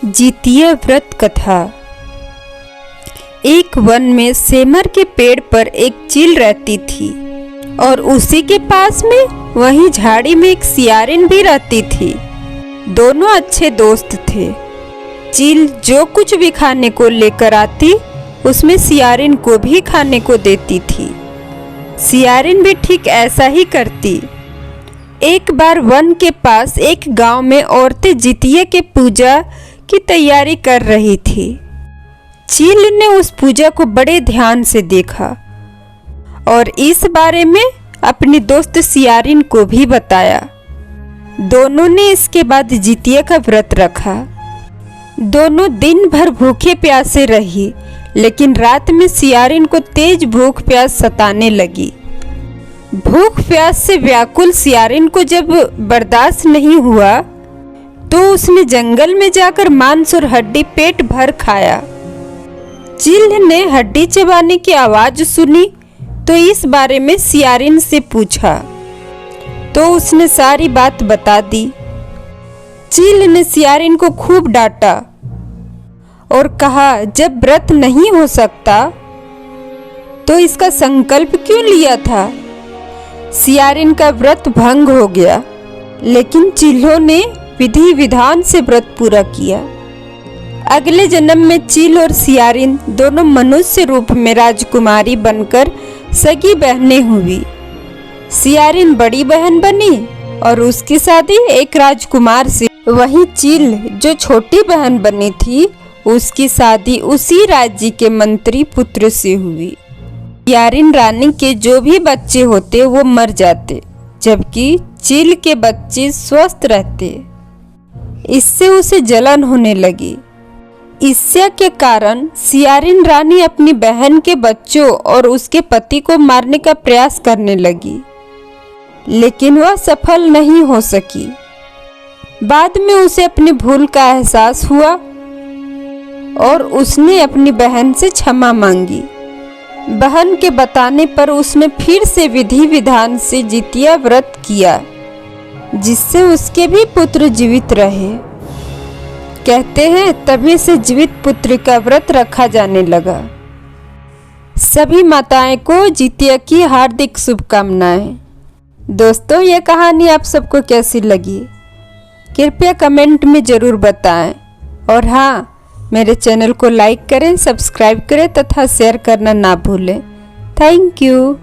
जितिया व्रत कथा। एक वन में सेमर के पेड़ पर एक चील रहती थी और उसी के पास में वहीं झाड़ी में एक सियारिन भी रहती थी। दोनों अच्छे दोस्त थे। चील जो कुछ भी खाने को लेकर आती उसमें सियारिन को भी खाने को देती थी। सियारिन भी ठीक ऐसा ही करती। एक बार वन के पास एक गांव में औरतें जितिया के पूजा की तैयारी कर रही थी। चील ने उस पूजा को बड़े ध्यान से देखा और इस बारे में अपनी दोस्त सियारिन को भी बताया। दोनों ने इसके बाद जितिया का व्रत रखा। दोनों दिन भर भूखे प्यासे रही, लेकिन रात में सियारिन को तेज भूख प्यास सताने लगी। भूख प्यास से व्याकुल सियारिन को जब बर्दाश्त नहीं हुआ तो उसने जंगल में जाकर मांस और हड्डी पेट भर खाया। चील ने हड्डी चबाने की आवाज सुनी तो इस बारे में सियारिन से पूछा तो उसने सारी बात बता दी। चील ने सियारिन को खूब डांटा और कहा, जब व्रत नहीं हो सकता तो इसका संकल्प क्यों लिया था। सियारिन का व्रत भंग हो गया, लेकिन चीलों ने विधि विधान से व्रत पूरा किया। अगले जन्म में चील और सियारिन दोनों मनुष्य रूप में राजकुमारी बनकर सगी बहनें हुई। सियारिन बड़ी बहन बनी और उसकी शादी एक राजकुमार से। वहीं चील जो छोटी बहन बनी थी उसकी शादी उसी राज्य के मंत्री पुत्र से हुई। सियारिन रानी के जो भी बच्चे होते वो मर जाते, जबकि चील के बच्चे स्वस्थ रहते। इससे उसे जलन होने लगी। ईर्ष्या के कारण सियारिन रानी अपनी बहन के बच्चों और उसके पति को मारने का प्रयास करने लगी, लेकिन वह सफल नहीं हो सकी। बाद में उसे अपनी भूल का एहसास हुआ और उसने अपनी बहन से क्षमा मांगी। बहन के बताने पर उसने फिर से विधि विधान से जितिया व्रत किया, जिससे उसके भी पुत्र जीवित रहे। कहते हैं तभी से जीवित पुत्र का व्रत रखा जाने लगा। सभी माताएं को जितिया की हार्दिक शुभकामनाएं। दोस्तों, यह कहानी आप सबको कैसी लगी कृपया कमेंट में ज़रूर बताएं और हाँ, मेरे चैनल को लाइक करें, सब्सक्राइब करें तथा शेयर करना ना भूलें। Thank you.